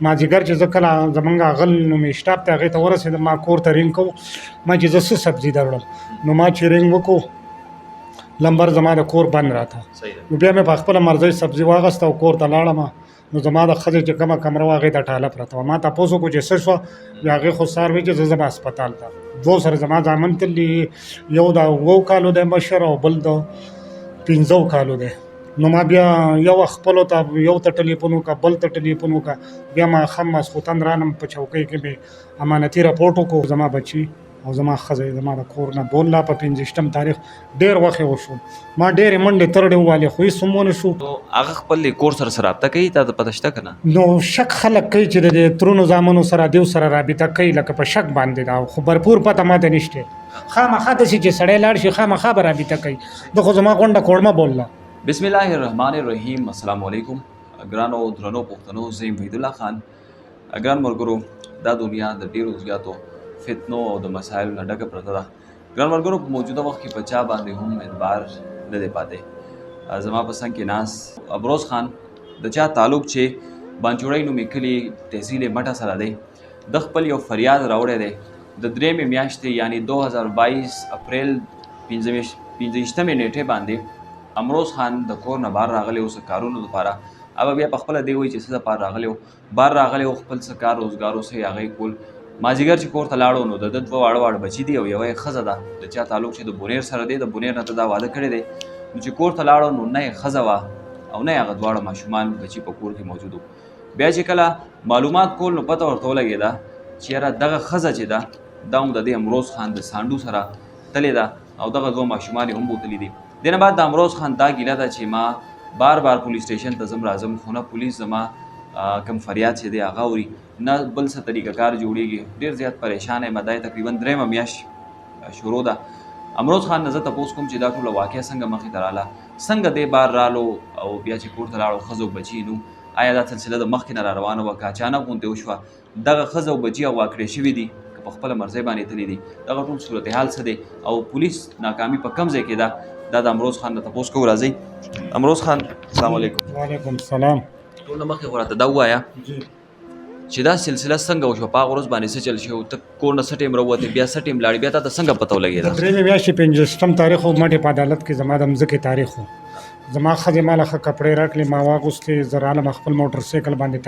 مازدیګر چې زه کله زمونږ غل نو مې شټاپ ته هغې ته ورسېدم ما کور ته رینګ کوو ما چې زه څه سبزي دروړم نو ما چې رینګ وکړو لمبر زما د کور بند راته نو بیا مې په خپله مرضۍ سبزي واغسته او کور ته لاړم نو زما د ښځې چې کومه کمره وه هغې ته ټاله پرته وه ما تپوس وکړو چې څه شوه بیا هغې خو سار وی چې زه ځم هسپتال ته دوه سره زما زامن تللي یو د 7 کالو دی مشر او بل د 15 کالو دی نو ما بیا یو خپلو ته یو ته ټلیفون وکړه بل ته ټلیفون وکړه بیا ماښام ماسخوتن رانم په چوکۍ کې مې امانتي راپورټ وکړو زما بچي او زما ښځه زما د کور نه بوله په 25 تاریخ ډېر وخت یې وشو ما ډېرې منډې ترړې ووالې خو هېڅ هم ونه شو نو هغه خپل کور سره رابطه کوي تا ته پته شته که نه نو شک خلک کوي چې د ترونو زامنو سره دیو سره رابطه کوي لکه په شک باندې دا خو برپور پته ماته نشته خامخا داسې چې سړی لاړ شي خامخا به رابطه کوي د خو زما غونډه کوړمه بوله بسم الله الرحمن الرحیم السلام علیکم ګرانو درنو پښتنو زه یم وحید الله خان ګران ملګرو دا دنیا د ډېرو زیاتو فتنو او د مسایلو نه ډکه پرته ده ګران ملګرو په موجوده وخت کې په چا باندې هم اعتبار نه دی پاتې زما په څنګ کې ناست ابروز خان د چا تعلق چې بانجوړی نومې کلي تحصیل مټه سره دی د خپل یو فریاد راوړی دی د 3 میاشتې یعنی 2022 اپریل 15 نیټې باندې امروز خان د کور نه بار راغلی اوس کارونو لپاره اوبه بیا په خپله دی وایي چې څه دپاره راغلی بار راغلی او خپل څه کار روزګار اوس یې هغه کول مازدیګر چې کور ته لاړو نو د ده 2 واړه بچي دي او یوه یې ښځه ده د چا تعلق چې د بونیر سره دی د بونیر نه ته دا واده کړی دی نو چې کور ته لاړو نو نه یې ښځه وه او نه یې هغه دواړه ماشومان بچي په کور کې موجود وو بیا چې کله معلومات کول نو پته ورته ولګېده چې یاره دغه ښځه چې ده دا هم د دې امروز خان د سانډو سره تلې ده او دغه 2 ماشومان یې هم بوتلي دي دینه بعد د امروز خان دا ګیله ده چې ما بار پولیس سټیشن ته ځم راځم خو نه پولیس زما کم فریاد چې دی هغه اوري نه بل څه طریقه کار جوړیږي ډېر زیات پریشان یم دا تقریبا 3 میاشت شروع ده امروز خان نه زه تپوس کوم چې دا ټوله واقعه څنګه مخې ته راله څنګه دې بار رالو او بیا چې کور ته لاړو ښځو بچي نو آیا دا سلسله د مخکې نه را روانه وه که اچانک غوندې وشوه دغه ښځه او بچي هغه کړې شوي دي که په خپله مرضۍ باندې تللي دي دغه ټول صورتحال څه دی او پولیس ناکامي په کوم ځای کې ده دا د امروز خان نه تپوس کوو راځئ امروز خان السلام علیکم وعلیکم السلام ټول نه مخکې خو راته دا ووایه چې دا سلسله څنګه وشوه په هغه ورځ باندې څه چل شو ته کور نه څه ټایم راووتې بیا څه ټایم لاړې بیا تا ته څنګه پته ولګېده 3 میاشتې 25 تاریخ و مټې په عدالت کې زما د مځکې تاریخ و زما ښځې ماله ښه کپړې راکړې ما واغوستې زه رالم خپل موټر سایکل باندې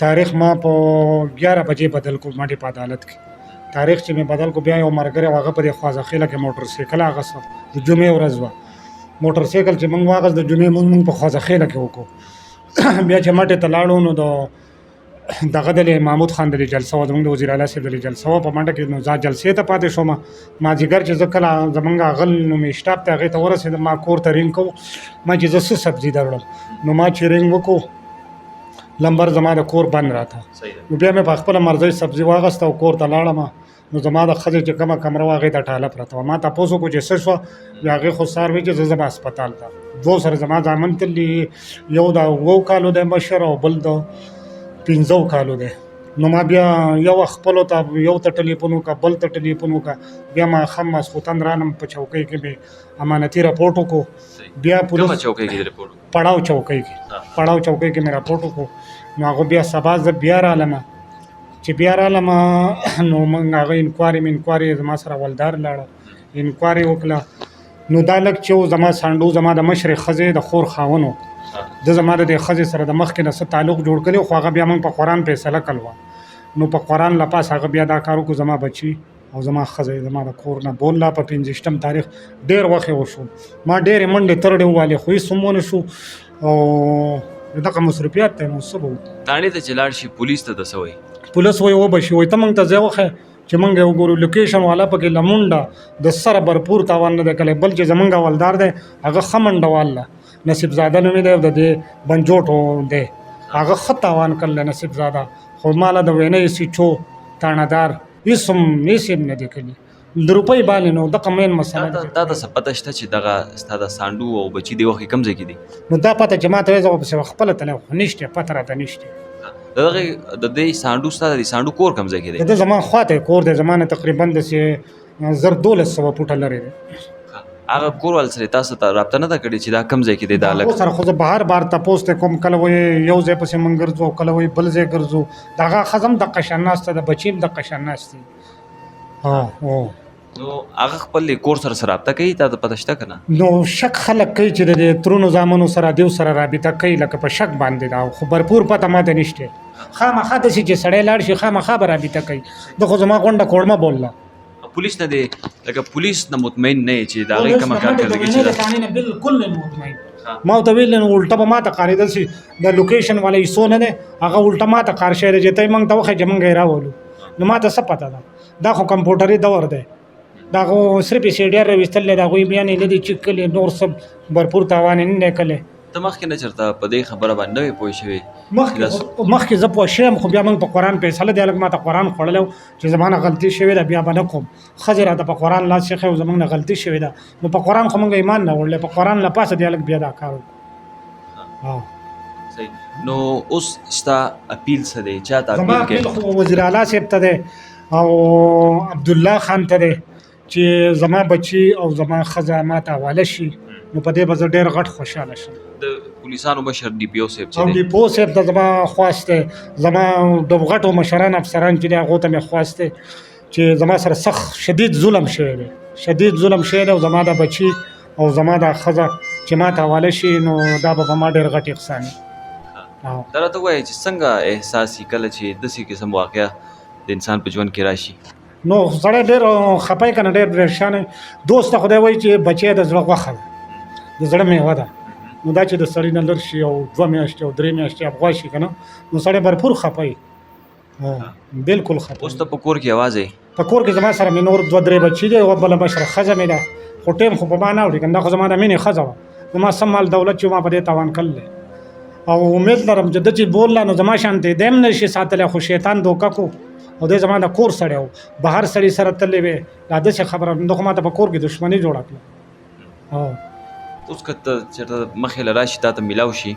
تاریخ ما په 11 بجې بدل کو مټې په عدالت کې تاریخ چې مې بدل کو بیا یو ملګری هغه په دې خوازخېله کې موټر سایکل اغوسته د جمعې ورځ وه موټر سایکل چې موږ واغوست د جمعې موږ په خوازخېله کې وکړو بیا چې مټې ته لاړو نو د دغه د محمود خان د جلسه وه زموږ د وزیر اعلی صاحب د جلسه وه په منډه کې نو زه جلسې ته پاتې شوم مازدیګر چې زه کله زمونږ غل نو مې شټاپ ته هغې ته ورسېدم ما کور ته رینګ کوو ما چې زه څه سبزي دروړم نو ما چې رینګ وکړو لمبر زما د کور بند راته نو بیا مې په خپله مرضۍ سبزي واغسته او کور ته لاړم نو زما د ښځې چې کومه کمره وه هغې ته ټاله پرته وه ما تپوس وکړو چې څه شوه بیا هغې خو سار وی چې زه ځم هسپتال ته دوه سره زما زامن تللي یو د 7 کالو دی مشر او بل د 15 کالو دی نو ما بیا یو خپلو ته یو ته ټلیفون وکړه بل ته ټلیفون وکړه بیا ماښام ماسخوتن رانم په چوکۍ کې مې امانتي راپورټ وکړو بیا پولیس پړاو چوکۍ کې مې راپورټ وکړو نو هغه بیا سبا زه بیا رالم چې بیا رالم نو موږ هغه انکواري زما سره ولدار لاړه انکواري وکړه نو دا لږ چې زما سانډو زما د مشرې ښځې د خور خاوند و د زما د دې ښځې سره د مخکې نه څه تعلق جوړ کړی خو هغه بیا موږ په قرآن فیصله کړل وه نو په قرآن لپاس هغه بیا دا کار وکړو زما بچي او زما ښځه زما د کور نه بوله په 25 تاریخ ډېر وخت یې وشو ما ډېرې منډې ترړې ووالې خو هېڅ هم ونه شو او دغه مصروفیات ته نو څه به وکړو تاڼې ته چې لاړ شي پولیس ته د څه وایي پولیس وایي وبه شي وایي ته موږ ته ځای وښیه چې موږ یې وګورو لوکیشن والا پکې لمونډه د سره برپور تاوان نه دی کلی بل چې زموږ حوالدار دی هغه ښه منډوال ده نصیب زاده نومې دی د دې بنجوټو دی هغه ښه تاوان کړلی نصیب زاده خو ماله د وینۍ سیچو تاڼهدار هېڅ هم نه دی کړي د روپۍ باندې نو دغه مین مسله ده دا د څه پته شته چې دغه ستا د سانډو او بچي دې وخت کې کوم ځای کې دي نو دا پته چې ما ته وایي زه خو پسې خپله تللی خو نشته پته راته نشته د دې سانډو ستا د سانډو کور کوم ځای کې دی د زما خواته کور دی زما نه تقریبا داسې 1200 فوټه لرې دی هغه کورواله سره تاسو ته رابطه نه ده کړې چې دا کوم ځای کې دی دا هلک؟ سره خو زه بهر تپوس ته کوم، کله وایي یو ځای پسې موږ ګرځو، کله وایي بل ځای ګرځو. د هغه ښځه هم دقه شان ناسته ده، بچي هم دقه شان ناست دي. نو هغه خپل کور سره رابطه کوي، تا ته پته شته که نه؟ نو شک خلک کوي چې د ترونو زامنو سره دیو سره رابطه کوي، لکه په شک باندې دا، خو برپور پته ماته نشته. خامخا داسې چې سړی لاړ شي خامخا به رابطه کوي. د خو زما غونډه کوړمه بوله پولیس نه دی، لکه پولیس نه مطمئن نه یې چې د هغې کومه کار کوي چې دا بالکل نه مطمئن. ما ورته ویل نو الټه به ماته ښکارېدل چې د لوکیشن والا ایسو نه دی، هغه الټه ماته ښکار شوی دی چې ته یې موږ ته وښایې چې موږ یې راولو. نو ماته څه پته ده، دا خو کمپیوټري دور دی، دا خو صرف یې سی ډي ار راویستل دی، د هغوی بیا نه دي چیک کړي، نور څه برپور تاوان یې نه دی کړی. ته مخکې نه چېرته په دې خبره باندې نه وې پوه شوې؟ مخکې زه پوه شوی یم، خو بیا موږ په قرآن فیصله دی، هلک ماته قرآن خوړلی و چې زما نه غلطي شوې ده، بیا به نه کوم. ښځې راته په قرآن لاس ایښی و، زموږ نه غلطي شوې ده. نو په قرآن خو موږ ایمان نه وړلی، په قرآن له پاسه دی هلک بیا دا کار وکړو. صحیح. نو اوس ستا اپیل څه دی؟ چا ته زما اپیل اپیل کوې؟ خو وزیر اعلی صاحب ته دی او عبدالله خان ته دی چې زما بچي او زما ښځه ما ته حواله شي، نو په دې به زه ډېر غټ خوشحاله شم. د پولیسانو مشر ډي پي او صاحب او چې دی، ډیپو صاحب ته زما خواست دی، زما د غټو مشران افسران چې دی هغو ته مې خواست دی چې زما سره سخت شدید ظلم شوی دی، شدید ظلم شوی دی، او زما د بچي او زما د ښځه چې ما ته حواله شي، نو دا به په ما ډېر غټ احسان وي. دا راته ووایه چې څنګه احساس یې کله چې داسې قسم واقعه د انسان په ژوند کې راشي؟ نو سړی ډېر خفه که نه، ډېر پریشان وي. دوست ته خدای وایي چې بچی د زړه غوښه ده، د زړه میوه ده. نو دا چې د سړي نه لر شي او 2 میاشتې او 3 میاشتې افغوا شي که نه، نو سړی برپور خفه وي، بالکل خفه. اوس ته په کور کې یوازې یې؟ په کور کې زما سره مې نور 2-3 بچي دي، او بله مشره ښځه مې ده، خو ټیم خو په ما نه وړي که نه، دا خو زما د مینې ښځه وه. نو ما سم مال دولت چې ما په دې تاوان کړلی، او امید لرم چې ده چې بولله نو زما شانتې دی هم نه شي ساتلی، خو شیطان دوکه کو، او دی زما د کور سړی و، بهر سړي سره تللی وې، دا داسې خبره نو خو ما ته په کور کې دښمني جوړه کړه. اوس که ته چېرته مخې له راشي تا ته میلاو شي،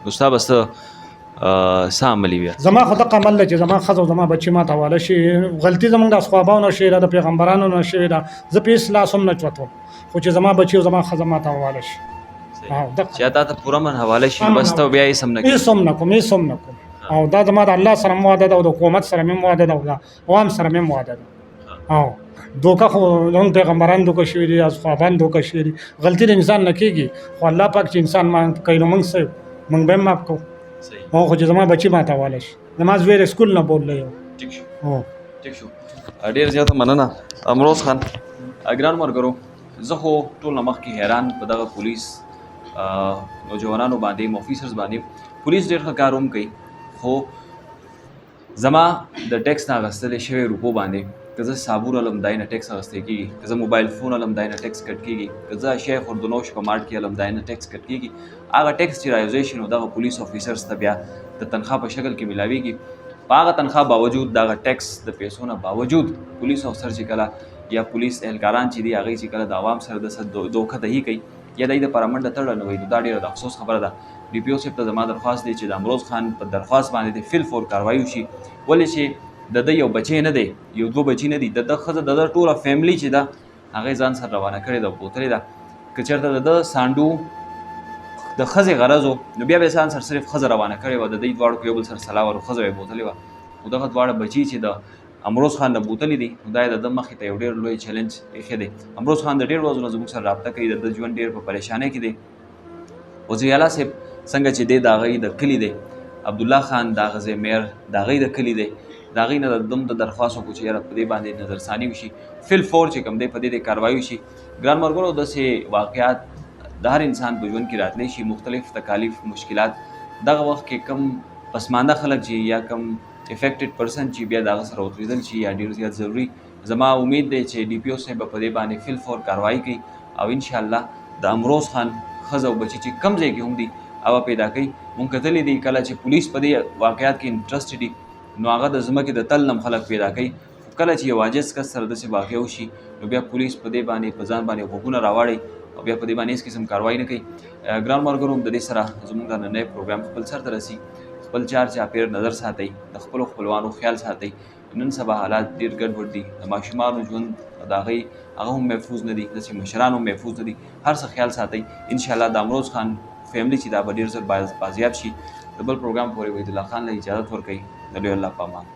نو ستا به څه عملي بیا؟ زما خو دغه عمل دی چې زما ښځه او زما بچي ما ته حواله شي. غلطي زموږ د اصحابو نه شوې ده، د پیغمبرانو نه شوې ده، زه په هېڅ لاس هم نه چوتوم، خو چې زما بچي او زما ښځه ما ته حواله شي. چې تا ته پوره من حواله شي، بس ته بیا هېڅ هم نه کوې؟ هېڅ هم نه کوم، هېڅ هم نه کوم. او دا زما د الله سره هم وعده ده، او د حکومت سره هم وعده ده، او د عوام سره هم وعده ده. او دوکه خو هم پیغمبران دوکه شوي دي، اصحابان دوکه شوي دي. غلطي د انسان نه کېږي، خو الله پاک چې انسان معاف کوي نو موږ څه موږ به هم معاف کوو. او خو چې زما بچي ما ته حواله شي، زما زوی سکول نه بوتلی و. ټیک شو، ټیک شو. ډېر زیاته مننه امروز خان. ګران ملګرو، زه خو ټول نه مخکې حیران په دغه پولیس نوجوانانو باندې، افیسرز باندې. پولیس ډېر ښه کار هم کوي، خو زما د ټیکس نه اخیستلې شوې روپو باندې که زه صابون علم دای نه ټیکس اخیستی کېږي، که زه موبایل فون علم دای نه ټیکس کټ کېږي، که زه اشیاء خوردنوش په مارټ کې علم دای نه ټیکس کټ کېږي. هغه ټیکس چې راایوځی شي نو دغه پولیس افیسرز ته بیا د تنخوا په شکل کې میلاویږي. په هغه تنخوا باوجود، دغه ټیکس د پیسو نه باوجود، پولیس افسر چې کله یا پولیس اهلکاران چې دي هغوی چې کله د عوام سره د دوکه دهي کوي یا د دپاره منډه تړله نه وي، نو دا ډېره د افسوس خبره ده. ډي پي او صاحب ته زما درخواست دی چې د امروز خان په درخواست باندې د فل فور کاروایي وشي، ولې چې د ده یو بچی نه دی، یو 2 بچي نه دي، د ده ښځه، د ده ټوله فیملي چې ده هغې ځان سره روانه کړې ده، بوتلې ده. که چېرته د ده سانډو د ښځې غرض و، نو بیا به یې ځان سره صرف ښځه روانه کړې وه، د دوی دواړو کې یو بل سره سلا وه، ښځه به یې بوتلې وه. خو دغه دواړه بچي چې د امروز خان نه بوتلې دي، نو دا یې د ده مخې ته یو ډېر لوی چیلنج ایښی دی. امروز خان د ډېر ورځو نه زموږ سره رابطه کوي، د ده ژوند ډېر په پریشانۍ کې دی. وزیر اعلی صاحب څنګه چې دی د هغوی د کلي دی، عبدالله خان د هغه ځای میر د هغوی د کلي دی، د هغوی نه د د درخواست وکړو چې یاره په دې باندې نظرثاني وشي، فل فور چې کوم دی په دې کاروایي وشي. ګران ملګرو، داسې واقعات د هر انسان په ژوند کې راتلی شي، مختلف تکالیف، مشکلات. دغه وخت کې کم پسمانده خلک چې یا کم افیکټډ پرسن چې بیا د هغه سره ودرېدل شي یا ډېر زیات ضروري. زما امید دی چې ډي پي او صاحب به په دې باندې فل فور کاروایي کوي، او انشاءالله د امروز خان ښځه او بچي چې کم ځای کې هم دي هغه پیدا کوي. مونږ کتلي دي کله چې پولیس په دې واقعات کې انټرسټ دي، نو هغه د ځمکې د تل نه خلک پیدا کوي. کله چې یو عاجز کس سره داسې واقع وشي، نو بیا پولیس په دې باندې په ځان باندې غوږونه راواړي او بیا په دې باندې هېڅ قسم کاروایي نه کوي. ګران ملګرو، د دې سره زموږ د نننی پروګرام خپل سر ته رسي. خپل چار چاپېر نظر ساتئ، د خپلو خپلوانو خیال ساتئ. نن سبا حالات ډېر ګډوډ دي، د ماشومانو ژوند د هغه هم محفوظ نه دي، داسې مشران هم محفوظ نه دي. هر څه خیال ساتئ. انشاءالله د امروز خان فیملی چې دا به ډېر زر بازیاب شي. د بل پروګرام پورې وحید الله خان له اجازت ورکوي. د لوی الله په امان.